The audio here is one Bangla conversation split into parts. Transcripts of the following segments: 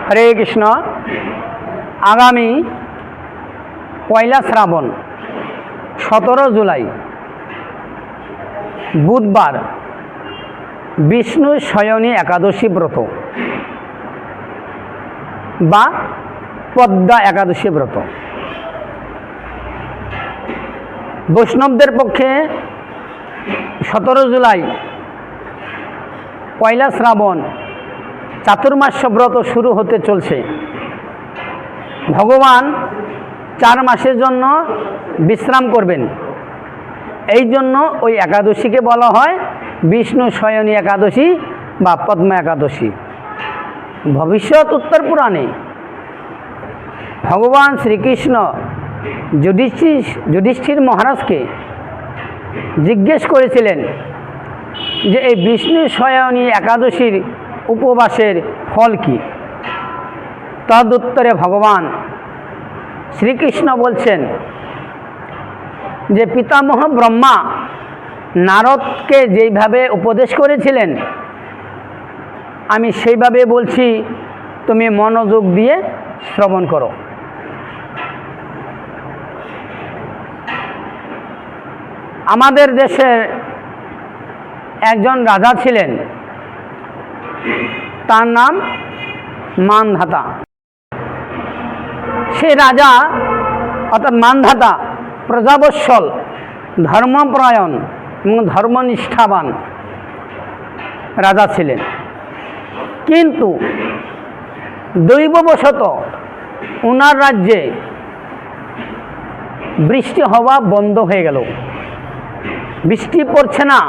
হরে কৃষ্ণ। আগামী 1 শ্রাবণ 17 জুলাই বুধবার বিষ্ণু শয়নী একাদশী ব্রত বা পদ্মা একাদশী ব্রত। বৈষ্ণবদের পক্ষে 17 জুলাই 1 শ্রাবণ চাতুর্মাস্য ব্রত শুরু হতে চলছে। ভগবান 4 মাসের জন্য বিশ্রাম করবেন, এই জন্য ওই একাদশীকে বলা হয় বিষ্ণু শয়নী একাদশী বা পদ্মা একাদশী। ভবিষ্যৎ উত্তর পুরাণে ভগবান শ্রীকৃষ্ণ যুধিষ্ঠির মহারাজকে জিজ্ঞেস করেছিলেন যে এই বিষ্ণু শয়নী একাদশীর উপবাসের ফল কি। তদুত্তরে ভগবান শ্রীকৃষ্ণ বলছেন যে পিতামহ ব্রহ্মা নারদকে যেইভাবে উপদেশ করেছিলেন আমি সেইভাবে বলছি, তুমি মনোযোগ দিয়ে শ্রবণ করো। আমাদের দেশের একজন রাজা ছিলেন, তার নাম মানধাতা। সে রাজা অর্থাৎ মানধাতা প্রজাবৎসল, ধর্মপরায়ণ এবং ধর্মনিষ্ঠাবান রাজা ছিলেন। কিন্তু দৈববশত ওনার রাজ্যে বৃষ্টি হওয়া বন্ধ হয়ে গেল। বৃষ্টি পড়ছে না।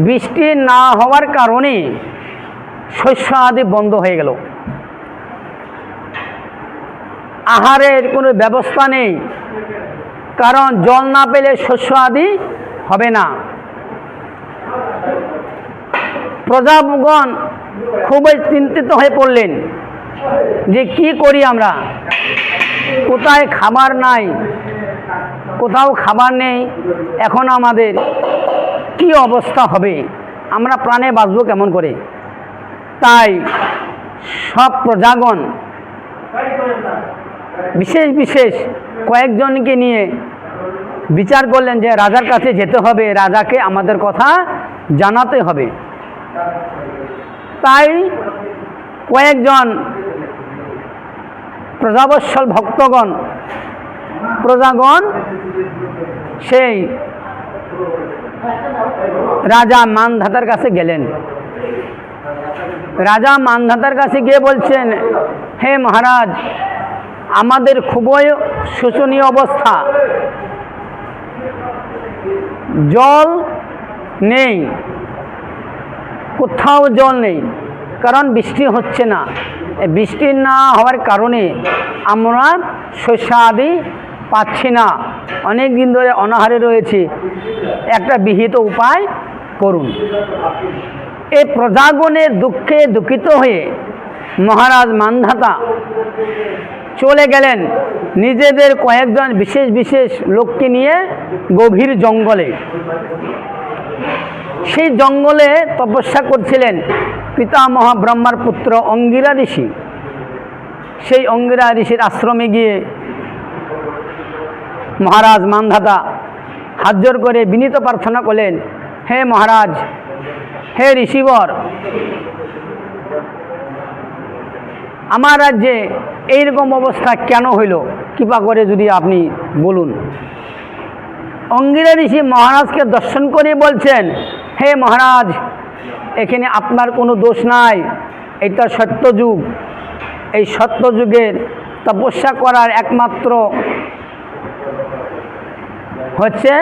বৃষ্টি না হওয়ার কারণে শস্য আদি বন্ধ হয়ে গেল। আহারের কোনো ব্যবস্থা নেই, কারণ জল না পেলে শস্য আদি হবে না। প্রজাগণ খুবই চিন্তিত হয়ে পড়লেন যে কি করি আমরা, কোথায় খাবার নাই, কোথাও খাবার নেই, এখন আমাদের কি অবস্থা হবে, আমরা প্রাণে বাঁচব কেমন করে। তাই সব প্রজাগণ বিশেষ বিশেষ কয়েকজনকে নিয়ে বিচার করলেন যে রাজার কাছে যেতে হবে, রাজাকে আমাদের কথা জানাতে হবে। তাই কয়েকজন প্রজাবৎসল ভক্তগণ প্রজাগণ সেই রাজা মানধাতার কাছে গেলেন। রাজা মানধাতার কাছে গিয়ে বলছেন, হে মহারাজ, আমাদের খুবই শোচনীয় অবস্থা, জল নেই, কোথাও জল নেই, কারণ বৃষ্টি হচ্ছে না। বৃষ্টি না হওয়ার কারণে আমরা শস্য আদি পাচ্ছি না, অনেক দিন ধরে অনাহারে রয়েছি, একটা বিহিত উপায় করুন। এই প্রজাগণের দুঃখে দুঃখিত হয়ে মহারাজ মানধাতা চলে গেলেন নিজেদের কয়েকজন বিশেষ বিশেষ লোককে নিয়ে গভীর জঙ্গলে। সেই জঙ্গলে তপস্যা করছিলেন পিতামহ ব্রহ্মার পুত্র অঙ্গিরা ঋষি। সেই অঙ্গিরা ঋষির আশ্রমে গিয়ে মহারাজ মানধাতা হাত জোড় করে বিনীত প্রার্থনা করলেন, হে মহারাজ, হে ঋষিবর, আমার রাজ্যে এইরকম অবস্থা কেন হইল, কৃপা করে যদি আপনি বলুন। অঙ্গিরা ঋষি মহারাজকে দর্শন করে বলছেন, হে মহারাজ, এখানে আপনার কোনো দোষ নাই, এটা সত্যযুগ। এই সত্যযুগের তপস্যা করার একমাত্র হচ্ছে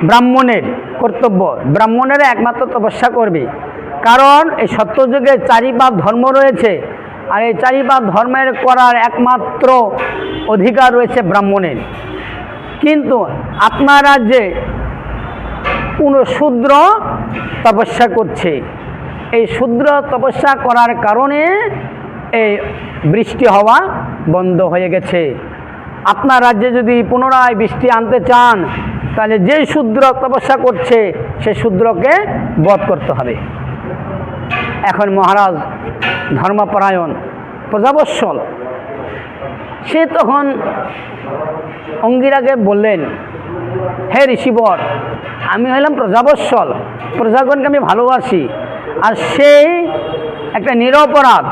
ব্রাহ্মণের কর্তব্য। ব্রাহ্মণেরা একমাত্র তপস্যা করবে, কারণ এই সত্যযুগে 4 ভাগ ধর্ম রয়েছে, আর এই 4 ভাগ ধর্মের করার একমাত্র অধিকার রয়েছে ব্রাহ্মণের। কিন্তু আপনার রাজ্যে কোনো শূদ্র তপস্যা করছে, এই শূদ্র তপস্যা করার কারণে এই বৃষ্টি হওয়া বন্ধ হয়ে গেছে। আপনার রাজ্যে যদি পুনরায় বৃষ্টি আনতে চান, তাহলে যেই শূদ্র তপস্যা করছে সে শূদ্রকে বধ করতে হবে। এখন মহারাজ ধর্মপরায়ণ প্রজাবৎসল, সে তখন অঙ্গিরাকে বললেন, হে ঋষিবর, আমি হলাম প্রজাবৎসল, প্রজাগণকে আমি ভালোবাসি, আর সেই একটা নিরপরাধ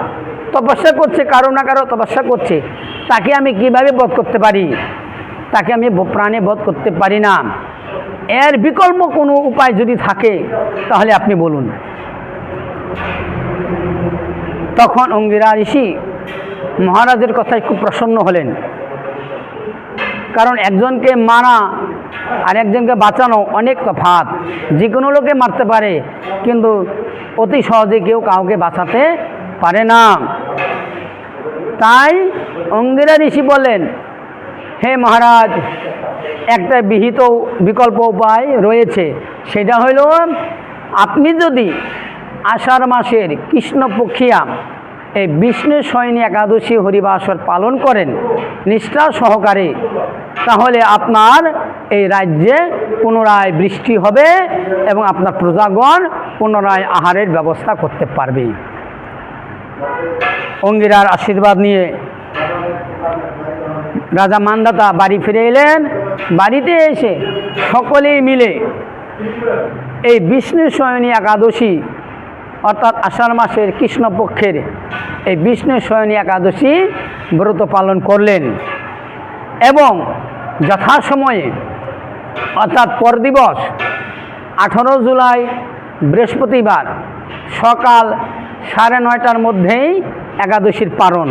তপস্যা করছে, কারো না কারো তপস্যা করছে, তাকে আমি কিভাবে বধ করতে পারি? তাকে আমি প্রাণে বধ করতে পারি না। এর বিকল্প কোনো উপায় যদি থাকে তাহলে আপনি বলুন। তখন অঙ্গিরা ঋষি মহারাজের কথায় খুব প্রসন্ন হলেন, কারণ একজনকে মারা আর একজনকে বাঁচানো অনেক তফাৎ। যে কোনো লোকে মারতে পারে, কিন্তু অতি সহজে কেউ কাউকে বাঁচাতে পারে না। তাই অঙ্গিরা ঋষি বলেন, হে মহারাজ, একটা বিহিত বিকল্প উপায় রয়েছে, সেটা হইল আপনি যদি আষাঢ় মাসের কৃষ্ণপক্ষিয়া এই বিষ্ণু শয়নী একাদশী হরিবাসর পালন করেন নিষ্ঠা সহকারে, তাহলে আপনার এই রাজ্যে পুনরায় বৃষ্টি হবে এবং আপনার প্রজাগণ পুনরায় আহারের ব্যবস্থা করতে পারবে। অঙ্গিরার আশীর্বাদ নিয়ে রাজা মান্ধাতা বাড়ি ফিরে এলেন। বাড়িতে এসে সকলেই মিলে এই বিষ্ণু শয়নী একাদশী অর্থাৎ আষাঢ় মাসের কৃষ্ণপক্ষের এই বিষ্ণু শয়নী একাদশী ব্রত পালন করলেন এবং যথাসময়ে অর্থাৎ পর দিবস 18 জুলাই বৃহস্পতিবার সকাল 9:30টার মধ্যেই একাদশীর পারণ।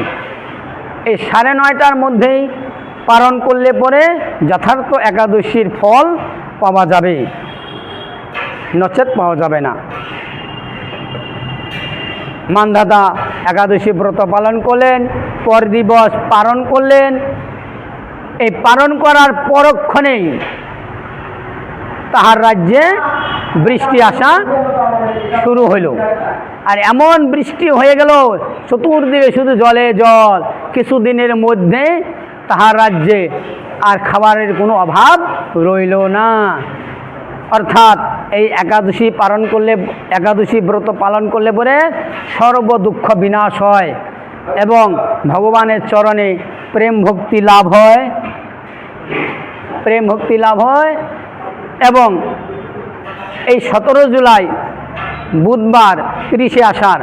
এই 9:30টার মধ্যেই পালন করলে পরে যথার্থ একাদশীর ফল পাওয়া যাবে, নচেত পাওয়া যাবে না। মান্ধাতা একাদশী ব্রত পালন করলেন, পর দিবস পালন করলেন। এই পালন করার পরক্ষণেই তাহার রাজ্যে বৃষ্টি আসা শুরু হইল। আর এমন বৃষ্টি হয়ে গেল, চতুর্দিকে শুধু জলে জল। কিছুদিনের মধ্যে তাহার রাজ্যে আর খাবারের কোনো অভাব রইল না। অর্থাৎ এই একাদশী পালন করলে, একাদশী ব্রত পালন করলে পরে সর্ব দুঃখ বিনাশ হয় এবং ভগবানের চরণে প্রেম ভক্তি লাভ হয়, প্রেম ভক্তি লাভ হয়। এবং এই 17 জুলাই বুধবার 30শে আষাঢ়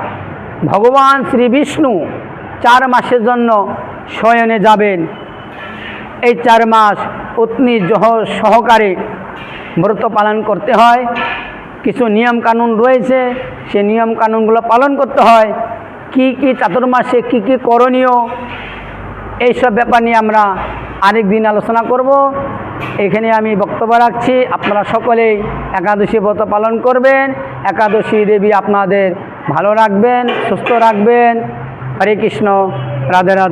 ভগবান শ্রী বিষ্ণু 4 মাসের জন্য শয়নে যাবেন। এই 4 মাস অগ্নি সহকারে ব্রত পালন করতে হয়। কিছু নিয়ম কানুন রয়েছে, সেই নিয়ম কানুনগুলো পালন করতে হয়। কি কি চাতুর্মাসে কি কি করণীয়, এইসব ব্যাপার নিয়ে আমরা আরেক দিন আলোচনা করব। এখানে আমি বক্তব্য রাখছি। আপনারা সকলেই একাদশী ব্রত পালন করবেন। একাদশী দেবী আপনাদের ভালো রাখবেন, সুস্থ রাখবেন। হরে কৃষ্ণ, রাধে রাধে।